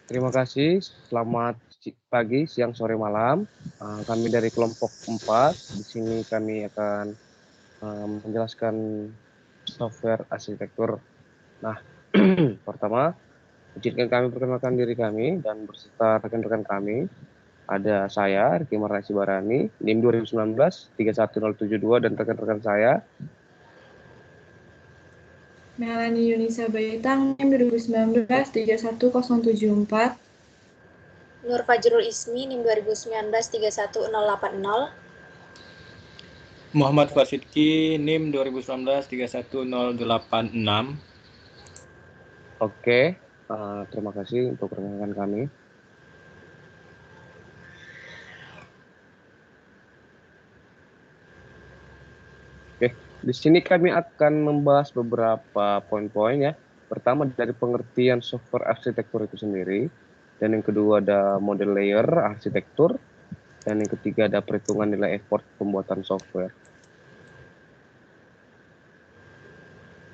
Terima kasih. Selamat pagi, siang, sore, malam. Kami dari kelompok 4. Di sini kami akan menjelaskan software arsitektur. Nah, pertama, izinkan kami perkenalkan diri kami dan berserta rekan-rekan kami. Ada saya, Riki Marna Sibarani, NIM 2019 31072, dan rekan-rekan saya. Melanie Yunisa Bayetang, NIM 2019 31074. Nur Fajrul Ismi, NIM 2019 31080. Muhammad Fasidki, NIM 2019 31086. Oke, terima kasih untuk rekan-rekan kami. Oke, di sini kami akan membahas beberapa poin-poin ya. Pertama dari pengertian software arsitektur itu sendiri, dan yang kedua ada model layer arsitektur, dan yang ketiga ada perhitungan nilai effort pembuatan software.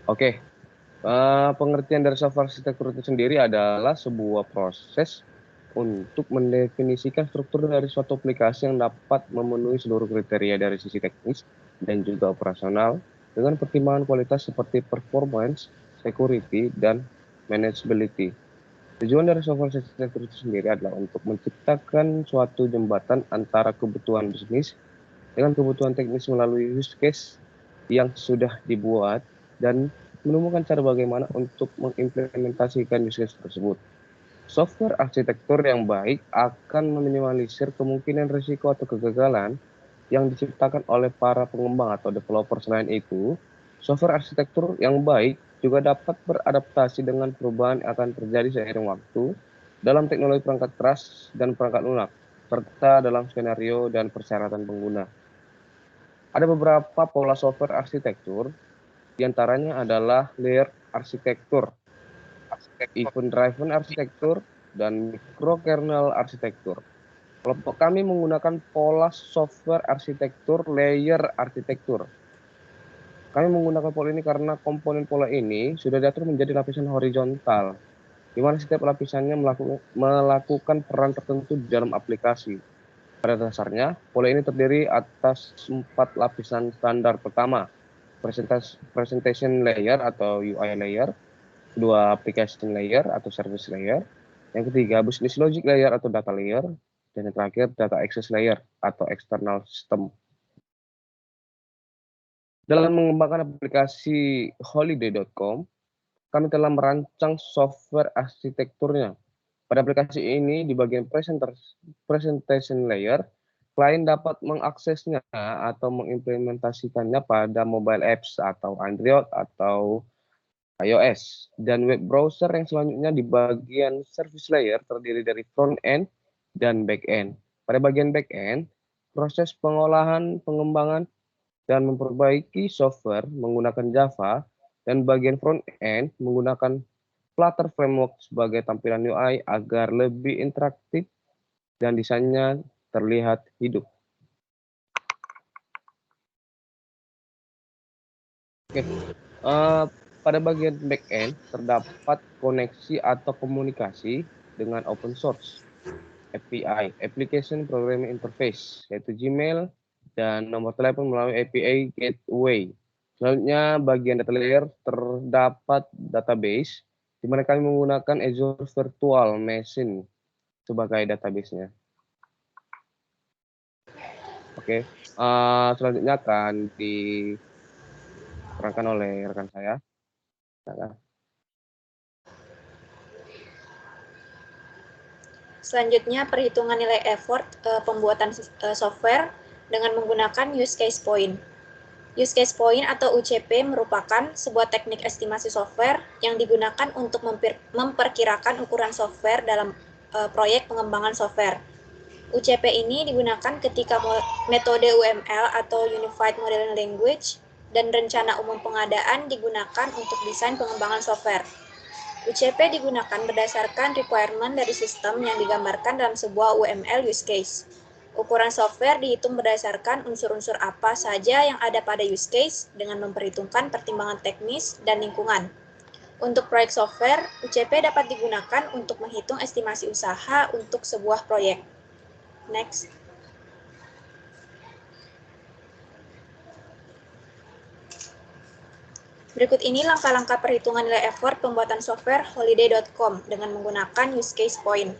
Oke, pengertian dari software arsitektur itu sendiri adalah sebuah proses untuk mendefinisikan struktur dari suatu aplikasi yang dapat memenuhi seluruh kriteria dari sisi teknis dan juga operasional dengan pertimbangan kualitas seperti performance, security, dan manageability. Tujuan dari software arsitektur itu sendiri adalah untuk menciptakan suatu jembatan antara kebutuhan bisnis dengan kebutuhan teknis melalui use case yang sudah dibuat dan menemukan cara bagaimana untuk mengimplementasikan use case tersebut. Software arsitektur yang baik akan meminimalisir kemungkinan risiko atau kegagalan yang diciptakan oleh para pengembang atau developer. Selain itu, software arsitektur yang baik juga dapat beradaptasi dengan perubahan yang akan terjadi seiring waktu dalam teknologi perangkat keras dan perangkat lunak, serta dalam skenario dan persyaratan pengguna. Ada beberapa pola software arsitektur, diantaranya adalah layer arsitektur, event-driven arsitektur, dan microkernel arsitektur. Kelompok kami menggunakan pola software arsitektur layer arsitektur. Kami menggunakan pola ini karena komponen pola ini sudah diatur menjadi lapisan horizontal, di mana setiap lapisannya melakukan peran tertentu di dalam aplikasi. Pada dasarnya, pola ini terdiri atas 4 lapisan standar. Pertama, presentation layer atau UI layer. Kedua, application layer atau service layer. Yang ketiga, business logic layer atau data layer. Dan yang terakhir, data access layer atau external system. Dalam mengembangkan aplikasi holiday.com, kami telah merancang software arsitekturnya. Pada aplikasi ini, di bagian presentation layer, klien dapat mengaksesnya atau mengimplementasikannya pada mobile apps atau Android atau iOS. Dan web browser yang selanjutnya di bagian service layer terdiri dari front end dan back end. Pada bagian back end, proses pengolahan, pengembangan, dan memperbaiki software menggunakan Java, dan bagian front end menggunakan Flutter Framework sebagai tampilan UI agar lebih interaktif dan desainnya terlihat hidup. Oke, pada bagian back end terdapat koneksi atau komunikasi dengan open source, API, Application Programming Interface, yaitu Gmail, dan nomor telepon melalui API Gateway. Selanjutnya, bagian data layer terdapat database, di mana kami menggunakan Azure Virtual Machine sebagai database-nya. Oke, selanjutnya akan diterangkan oleh rekan saya. Selanjutnya, perhitungan nilai effort pembuatan software dengan menggunakan use case point. Use case point atau UCP merupakan sebuah teknik estimasi software yang digunakan untuk memperkirakan ukuran software dalam proyek pengembangan software. UCP ini digunakan ketika metode UML atau Unified Modeling Language dan rencana umum pengadaan digunakan untuk desain pengembangan software. UCP digunakan berdasarkan requirement dari sistem yang digambarkan dalam sebuah UML use case. Ukuran software dihitung berdasarkan unsur-unsur apa saja yang ada pada use case dengan memperhitungkan pertimbangan teknis dan lingkungan. Untuk proyek software, UCP dapat digunakan untuk menghitung estimasi usaha untuk sebuah proyek. Next. Berikut ini langkah-langkah perhitungan nilai effort pembuatan software holiday.com dengan menggunakan use case point.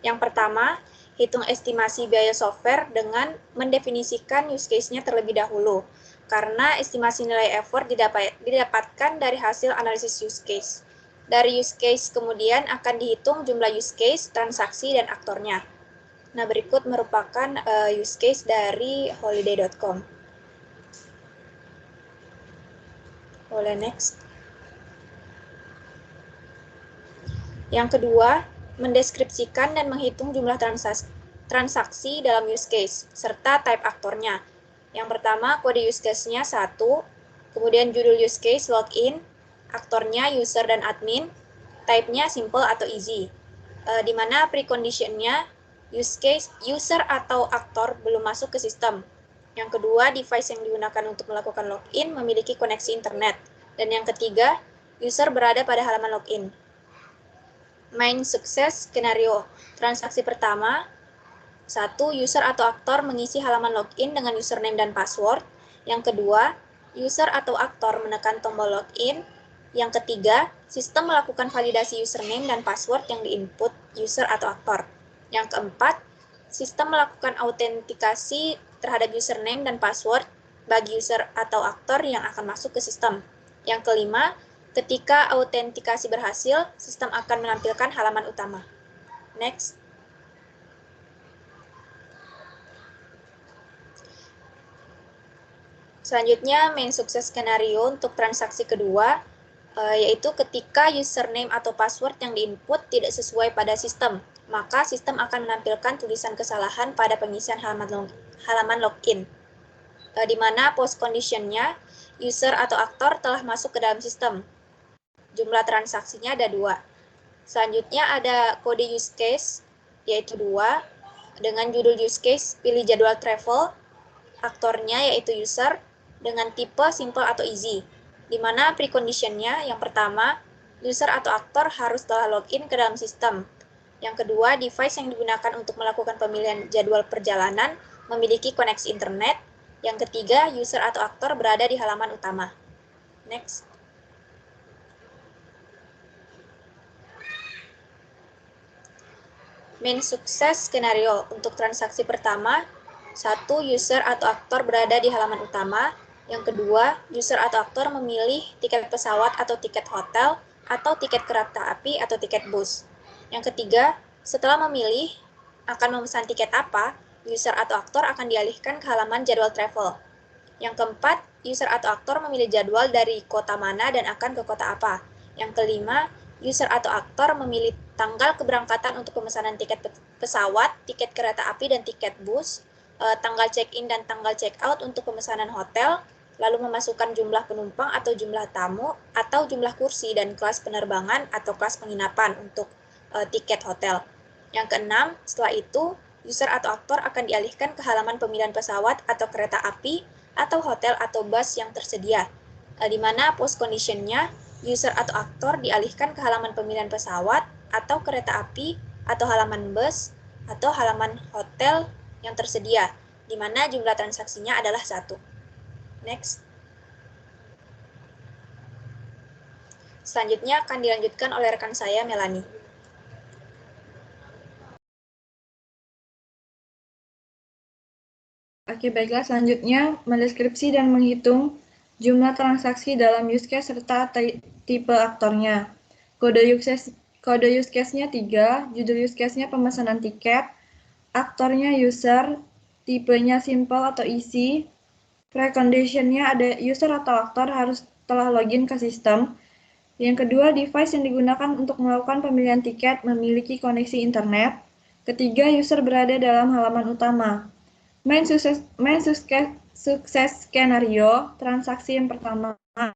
Yang pertama, hitung estimasi biaya software dengan mendefinisikan use case-nya terlebih dahulu, karena estimasi nilai effort didapatkan dari hasil analisis use case. Dari use case kemudian akan dihitung jumlah use case, transaksi, dan aktornya. Nah, berikut merupakan use case dari holiday.com. Boleh next. Yang kedua, mendeskripsikan dan menghitung jumlah transaksi dalam use case, serta type aktornya. Yang pertama, kode use case-nya 1, kemudian judul use case login, aktornya user dan admin, type-nya simple atau easy. Di mana precondition-nya use case, user atau aktor belum masuk ke sistem. Yang kedua, device yang digunakan untuk melakukan login memiliki koneksi internet. Dan yang ketiga, user berada pada halaman login. Main success skenario. Transaksi pertama, 1. User atau aktor mengisi halaman login dengan username dan password. Yang kedua, user atau aktor menekan tombol login. Yang ketiga, sistem melakukan validasi username dan password yang diinput user atau aktor. Yang keempat, sistem melakukan autentikasi terhadap username dan password bagi user atau aktor yang akan masuk ke sistem. Yang kelima, ketika autentikasi berhasil, sistem akan menampilkan halaman utama. Next. Selanjutnya, main sukses skenario untuk transaksi kedua, yaitu ketika username atau password yang diinput tidak sesuai pada sistem, maka sistem akan menampilkan tulisan kesalahan pada pengisian halaman login, di mana post condition-nya user atau aktor telah masuk ke dalam sistem. Jumlah transaksinya ada 2. Selanjutnya ada kode use case, yaitu 2. Dengan judul use case, pilih jadwal travel, aktornya yaitu user, dengan tipe simple atau easy, di mana precondition-nya yang pertama, user atau aktor harus telah login ke dalam sistem. Yang kedua, device yang digunakan untuk melakukan pemilihan jadwal perjalanan memiliki koneksi internet. Yang ketiga, user atau aktor berada di halaman utama. Next. Main sukses skenario untuk transaksi pertama, 1. User atau aktor berada di halaman utama. Yang kedua, user atau aktor memilih tiket pesawat atau tiket hotel, atau tiket kereta api atau tiket bus. Yang ketiga, setelah memilih akan memesan tiket apa, user atau aktor akan dialihkan ke halaman jadwal travel. Yang keempat, user atau aktor memilih jadwal dari kota mana dan akan ke kota apa. Yang kelima, user atau aktor memilih tanggal keberangkatan untuk pemesanan tiket pesawat, tiket kereta api, dan tiket bus, tanggal check-in dan tanggal check-out untuk pemesanan hotel, lalu memasukkan jumlah penumpang atau jumlah tamu, atau jumlah kursi dan kelas penerbangan atau kelas penginapan untuk tiket hotel. Yang keenam, setelah itu, user atau aktor akan dialihkan ke halaman pemilihan pesawat atau kereta api, atau hotel atau bus yang tersedia, di mana post condition-nya, user atau aktor dialihkan ke halaman pemilihan pesawat, atau kereta api, atau halaman bus, atau halaman hotel yang tersedia, di mana jumlah transaksinya adalah 1. Next. Selanjutnya akan dilanjutkan oleh rekan saya, Melanie. Oke, baiklah. Selanjutnya, mendeskripsi dan menghitung jumlah transaksi dalam use case serta tipe aktornya. Kode use case-nya 3, judul use case-nya pemesanan tiket, aktornya user, tipenya simple atau easy, precondition-nya ada user atau aktor harus telah login ke sistem. Yang kedua, device yang digunakan untuk melakukan pemilihan tiket memiliki koneksi internet. Ketiga, user berada dalam halaman utama. Main sukses skenario transaksi yang pertama. 1.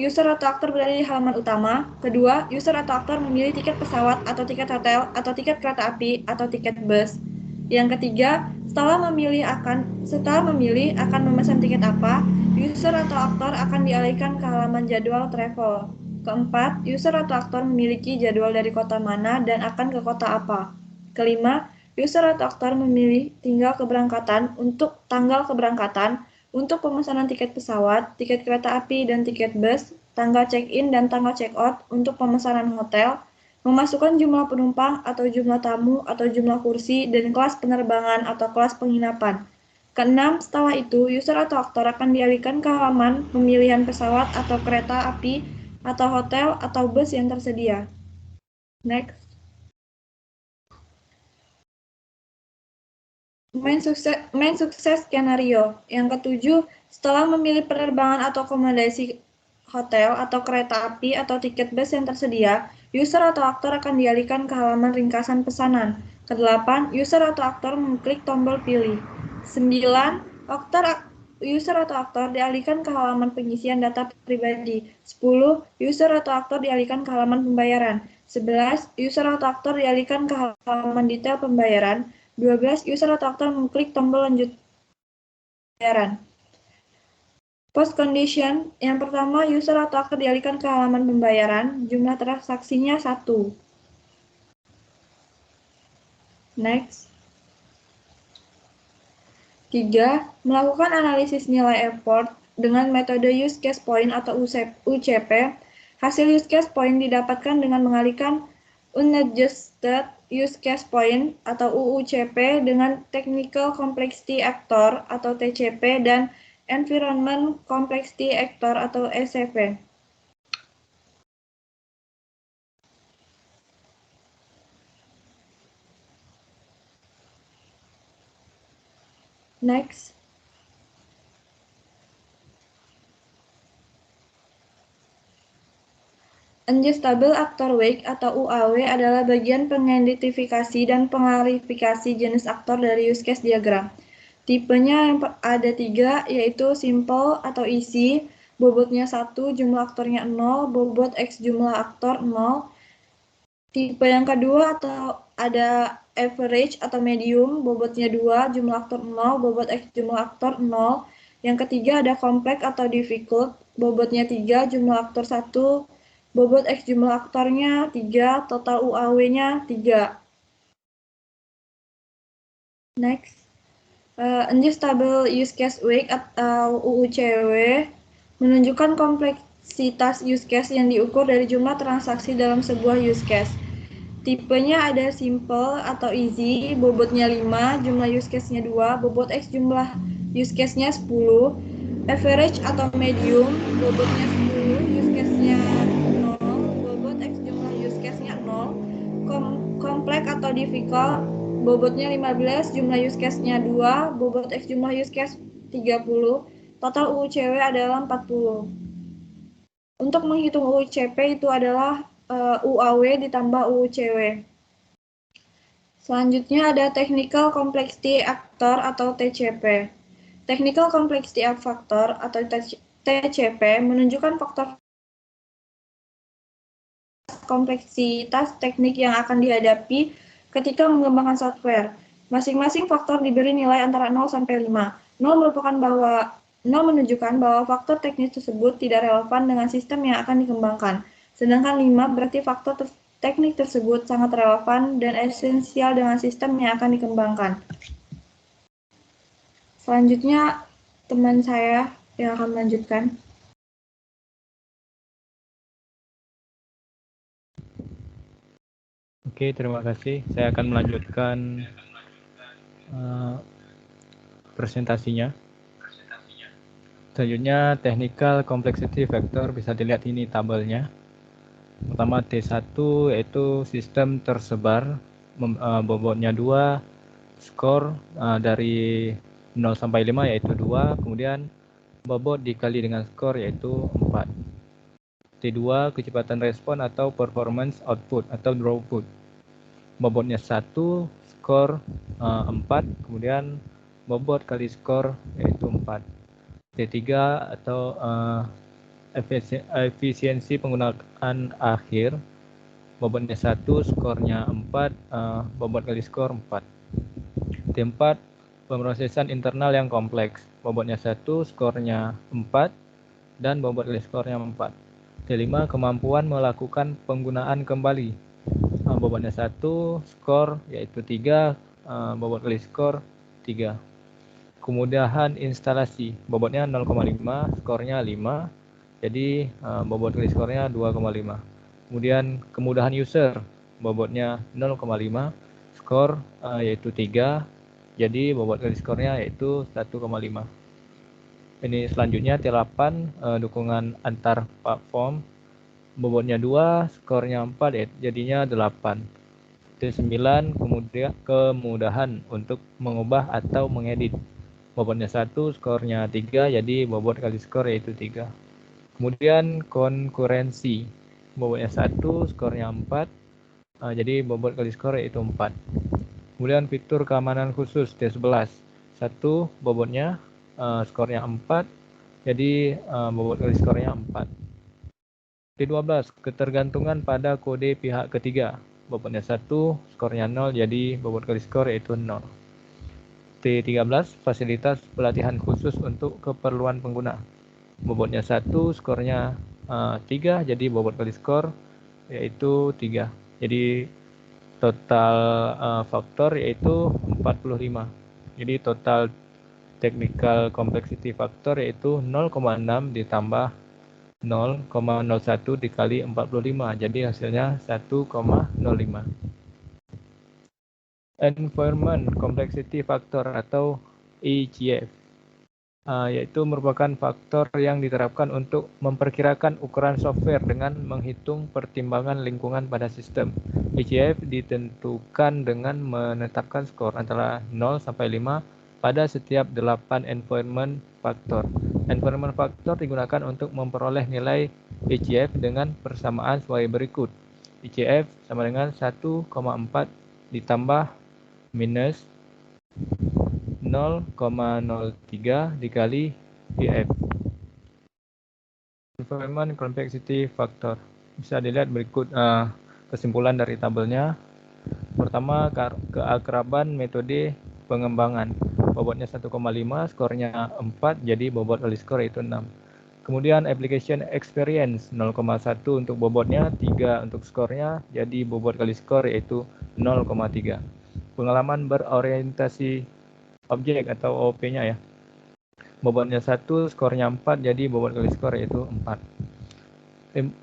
User atau aktor berada di halaman utama. Kedua, user atau aktor memilih tiket pesawat atau tiket hotel atau tiket kereta api atau tiket bus. Yang ketiga, setelah memilih akan memesan tiket apa, user atau aktor akan dialihkan ke halaman jadwal travel. Keempat, user atau aktor memiliki jadwal dari kota mana dan akan ke kota apa. Kelima, user atau aktor memilih tanggal keberangkatan untuk pemesanan tiket pesawat, tiket kereta api dan tiket bus, tanggal check-in dan tanggal check-out untuk pemesanan hotel, memasukkan jumlah penumpang atau jumlah tamu atau jumlah kursi dan kelas penerbangan atau kelas penginapan. Keenam, setelah itu, user atau aktor akan dialihkan ke halaman pemilihan pesawat atau kereta api atau hotel atau bus yang tersedia. Next. Main sukses skenario. Yang ketujuh, setelah memilih penerbangan atau akomodasi hotel atau kereta api atau tiket bus yang tersedia, user atau aktor akan dialihkan ke halaman ringkasan pesanan. Kedelapan, user atau aktor mengklik tombol pilih. 9, user atau aktor dialihkan ke halaman pengisian data pribadi. 10, user atau aktor dialihkan ke halaman pembayaran. 11, user atau aktor dialihkan ke halaman detail pembayaran. 12, user atau aktor mengklik tombol lanjut pembayaran. Post condition, yang pertama, user atau aktor dialihkan ke halaman pembayaran, jumlah transaksinya 1. Next. 3. Melakukan analisis nilai effort dengan metode use case point atau UCP. Hasil use case point didapatkan dengan mengalihkan unadjusted use case point atau UUCP dengan technical complexity actor atau TCP dan environment complexity actor atau ECP. Next. Unadjustable Actor Weight atau UAW adalah bagian pengidentifikasi dan pengklarifikasi jenis aktor dari use case diagram. Tipenya ada 3, yaitu simple atau easy, bobotnya 1, jumlah aktornya 0, bobot X jumlah aktor 0. Tipe yang kedua atau ada average atau medium, bobotnya 2, jumlah aktor 0, bobot X jumlah aktor 0. Yang ketiga ada complex atau difficult, bobotnya 3, jumlah aktor 1, bobot X jumlah aktornya 3, total UAW-nya 3. Next. Unadjustable Use Case Weight atau UUCW menunjukkan kompleksitas use case yang diukur dari jumlah transaksi dalam sebuah use case. Tipenya ada simple atau easy, bobotnya 5, jumlah use case-nya 2, bobot X jumlah use case-nya 10. Average atau medium, bobotnya 10, use case-nya 0, bobot X jumlah use case-nya 0. Complex atau difficult, bobotnya 15, jumlah use case-nya 2, bobot X jumlah use case 30. Total UUCW adalah 40. Untuk menghitung UUCP itu adalah UAW ditambah UUCW. Selanjutnya ada Technical Complexity Factor atau TCP. Technical Complexity Factor atau TCP menunjukkan faktor kompleksitas teknik yang akan dihadapi ketika mengembangkan software. Masing-masing faktor diberi nilai antara 0 sampai 5. 0 menunjukkan bahwa faktor teknis tersebut tidak relevan dengan sistem yang akan dikembangkan. Sedangkan 5 berarti faktor teknik tersebut sangat relevan dan esensial dengan sistem yang akan dikembangkan. Selanjutnya, teman saya yang akan melanjutkan. Oke, terima kasih. Saya akan melanjutkan presentasinya. Selanjutnya, Technical Complexity Factor, bisa dilihat ini tabelnya. Pertama T1 yaitu sistem tersebar, bobotnya 2, skor dari 0 sampai 5 yaitu 2, kemudian bobot dikali dengan skor yaitu 4. T2 kecepatan respon atau performance output atau throughput, bobotnya 1, skor 4, kemudian bobot kali skor yaitu 4. T3 atau efisiensi penggunaan akhir, bobotnya 1, skornya 4, bobot kali skor 4. T4, pemrosesan internal yang kompleks. Bobotnya 1, skornya 4, dan bobot kali skornya 4. T5, kemampuan melakukan penggunaan kembali. Bobotnya 1, skor yaitu 3, bobot kali skor 3. Kemudahan instalasi, bobotnya 0,5, skornya 5, jadi bobot kali skornya 2,5. Kemudian kemudahan user, bobotnya 0,5, skor yaitu 3, jadi bobot kali skornya yaitu 1,5. Ini selanjutnya T8, dukungan antar platform, bobotnya 2, skornya 4, jadinya 8. T9, kemudian kemudahan untuk mengubah atau mengedit, bobotnya 1, skornya 3, jadi bobot kali skor yaitu 3. Kemudian konkurensi, bobotnya 1, skornya 4, jadi bobot kali skor yaitu 4. Kemudian fitur keamanan khusus T11, 1, bobotnya, skornya 4, jadi bobot kali skornya 4. T12, ketergantungan pada kode pihak ketiga, bobotnya 1, skornya 0, jadi bobot kali skor yaitu 0. T13, fasilitas pelatihan khusus untuk keperluan pengguna, bobotnya 1, skornya 3, jadi bobot kali skor yaitu 3. Jadi total faktor yaitu 45. Jadi total technical complexity factor yaitu 0,6 ditambah 0,01 dikali 45, jadi hasilnya 1,05. Environment Complexity Factor atau ECF, yaitu merupakan faktor yang diterapkan untuk memperkirakan ukuran software dengan menghitung pertimbangan lingkungan pada sistem. ECF ditentukan dengan menetapkan skor antara 0 sampai 5 pada setiap 8 environment factor. Environment factor digunakan untuk memperoleh nilai ECF dengan persamaan sebagai berikut. ECF sama dengan 1,4 ditambah minus 0,03 dikali EF. Environment Complexity Factor. Bisa dilihat berikut kesimpulan dari tabelnya. Pertama, keakraban metode pengembangan. Bobotnya 1,5, skornya 4, jadi bobot kali skor itu 6. Kemudian application experience 0,1 untuk bobotnya, 3 untuk skornya, jadi bobot kali skor yaitu 0,3. Pengalaman berorientasi objek atau OOP-nya ya. Bobotnya 1, skornya 4, jadi bobot kali skor yaitu 4.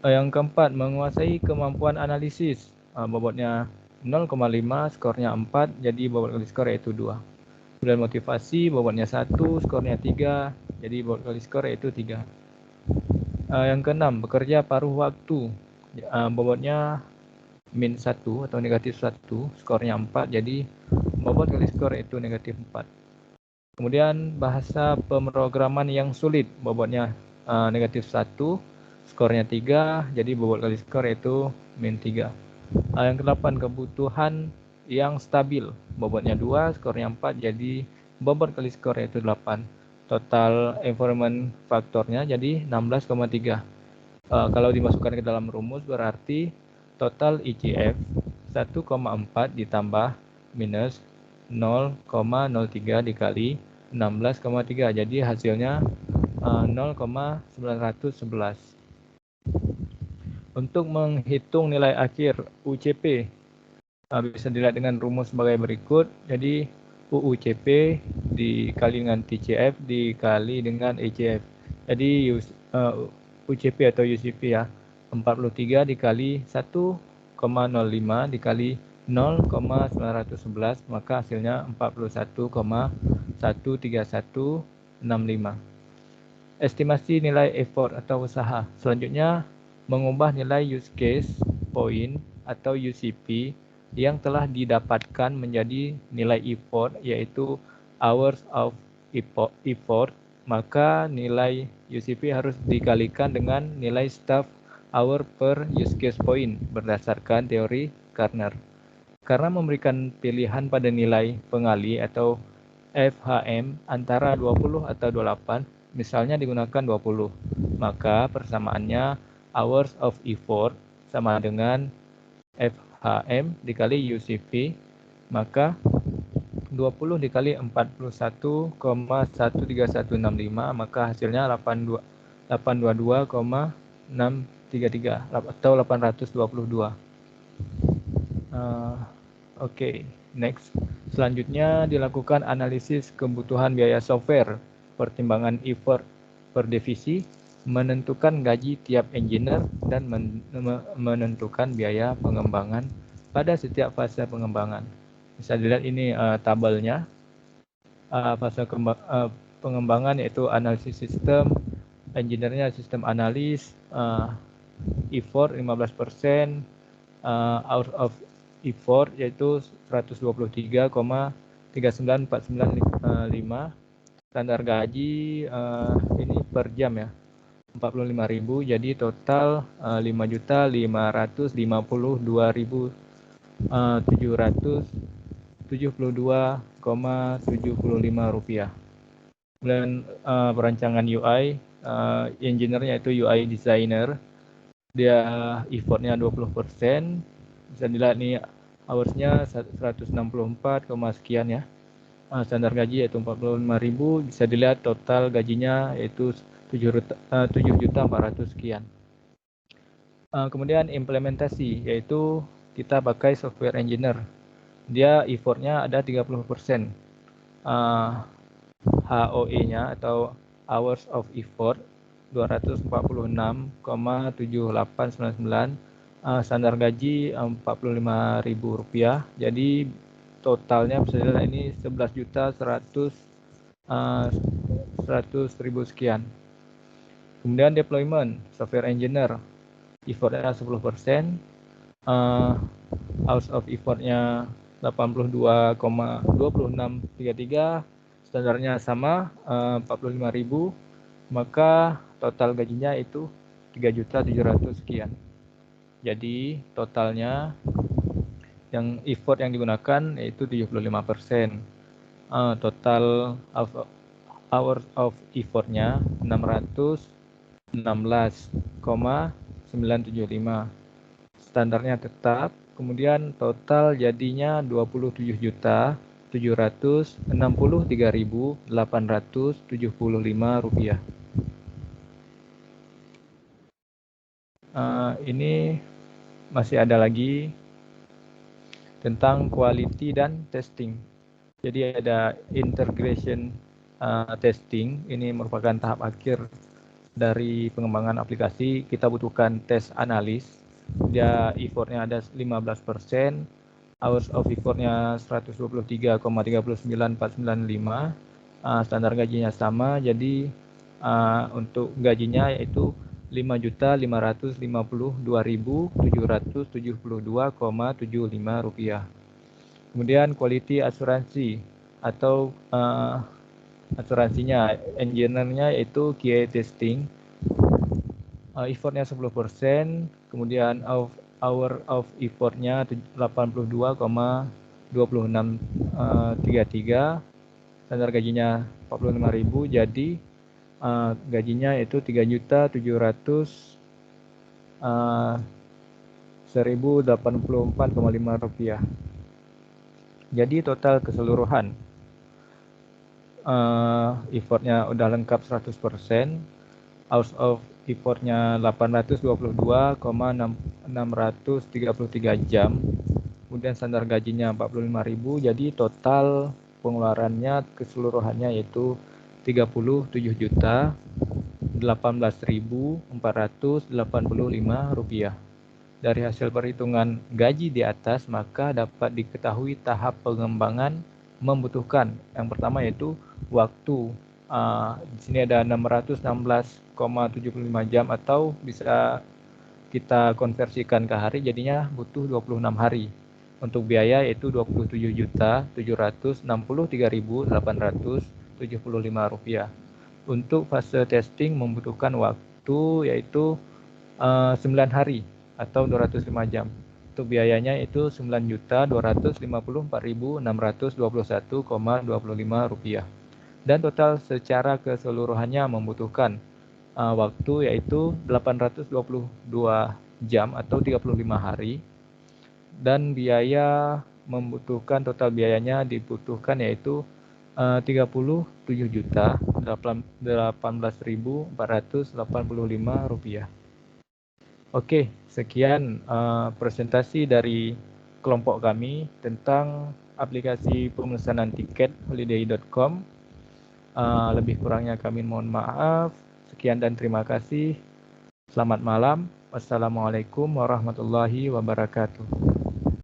Yang keempat, menguasai kemampuan analisis. Bobotnya 0,5, skornya 4, jadi bobot kali skor yaitu 2. Kemudian motivasi, bobotnya 1, skornya 3, jadi bobot kali skor yaitu 3. Yang keenam, bekerja paruh waktu. Bobotnya min 1 atau negatif 1, skornya 4, jadi bobot kali skor yaitu negatif 4. Kemudian bahasa pemrograman yang sulit, bobotnya negatif 1, skornya 3, jadi bobot kali skor yaitu min 3. Yang ke-8, kebutuhan yang stabil, bobotnya 2, skornya 4, jadi bobot kali skor yaitu 8. Total environment faktornya jadi 16,3. Kalau dimasukkan ke dalam rumus berarti total ECF 1,4 ditambah minus 0,03 dikali 16,3, jadi hasilnya 0,911. Untuk menghitung nilai akhir UCP bisa dilihat dengan rumus sebagai berikut. Jadi UCP dikali dengan TCF dikali dengan ECF. Jadi UCP atau UCP ya, 43 dikali 1,05 dikali 0,911, maka hasilnya 41,13165. Estimasi nilai effort atau usaha. Selanjutnya, mengubah nilai use case point atau UCP yang telah didapatkan menjadi nilai effort, yaitu hours of effort, maka nilai UCP harus dikalikan dengan nilai staff hour per use case point berdasarkan teori Gartner. Karena memberikan pilihan pada nilai pengali atau FHM antara 20 atau 28, misalnya digunakan 20, maka persamaannya hours of effort sama dengan FHM dikali UCP, maka 20 dikali 41,13165, maka hasilnya 822,633 atau 822. Oke, next. Selanjutnya dilakukan analisis kebutuhan biaya software, pertimbangan effort per divisi, menentukan gaji tiap engineer, dan menentukan biaya pengembangan pada setiap fase pengembangan. Bisa dilihat ini tabelnya. Fase pengembangan yaitu analisis sistem, engineer-nya sistem analis, effort 15%, out of effort yaitu 123,39495, standar gaji ini per jam ya 45.000, jadi total 5.552.772,75 rupiah. Dan perancangan UI, engineer-nya itu UI designer, dia effortnya 20%, bisa dilihat nih hours-nya 164, sekian ya. Standar gaji yaitu 45.000, bisa dilihat total gajinya yaitu 7.400 sekian. Kemudian implementasi, yaitu kita pakai software engineer, dia effortnya ada 30%. HOE-nya atau hours of effort 246,7899, standar gaji Rp45.000, jadi totalnya bisa dilihat ini 11.100.000 sekian. Kemudian deployment, software engineer, effortnya 10%, hours of effortnya 82,2633, standarnya sama 45.000, maka total gajinya itu 3.700.000 sekian. Jadi totalnya yang effort yang digunakan yaitu 75%. Total hours of effortnya 616,975. Standarnya tetap. Kemudian total jadinya 27.763.875 rupiah. Ini masih ada lagi tentang quality dan testing. Jadi ada integration testing, ini merupakan tahap akhir dari pengembangan aplikasi. Kita butuhkan test analis, dia effortnya ada 15%, hours of effortnya 123,39495, standar gajinya sama, jadi untuk gajinya yaitu 5.552.772,75 rupiah. Kemudian quality asuransi atau asuransinya, engineer-nya yaitu QA testing, effortnya 10%, kemudian hour of effortnya 82,2633, standar gajinya 45.000, jadi gajinya itu 3.700.184,5 rupiah. Jadi total keseluruhan effortnya udah lengkap 100%, hours of effortnya 822,633 jam, kemudian standar gajinya 45.000, jadi total pengeluarannya keseluruhannya yaitu 37.018.485 rupiah. Dari hasil perhitungan gaji di atas, maka dapat diketahui tahap pengembangan membutuhkan yang pertama yaitu waktu. Di sini ada 616,75 jam, atau bisa kita konversikan ke hari jadinya butuh 26 hari. Untuk biaya yaitu 27.763.875 rupiah. Untuk fase testing membutuhkan waktu yaitu 9 hari atau 205 jam. Untuk biayanya itu 9.254.621,25 rupiah. Dan total secara keseluruhannya membutuhkan waktu yaitu 822 jam atau 35 hari, dan biaya membutuhkan total biayanya dibutuhkan yaitu 37.18.485 rupiah. Oke, sekian presentasi dari kelompok kami tentang aplikasi pemesanan tiket holiday.com. Lebih kurangnya kami mohon maaf. Sekian dan terima kasih. Selamat malam. Wassalamualaikum warahmatullahi wabarakatuh.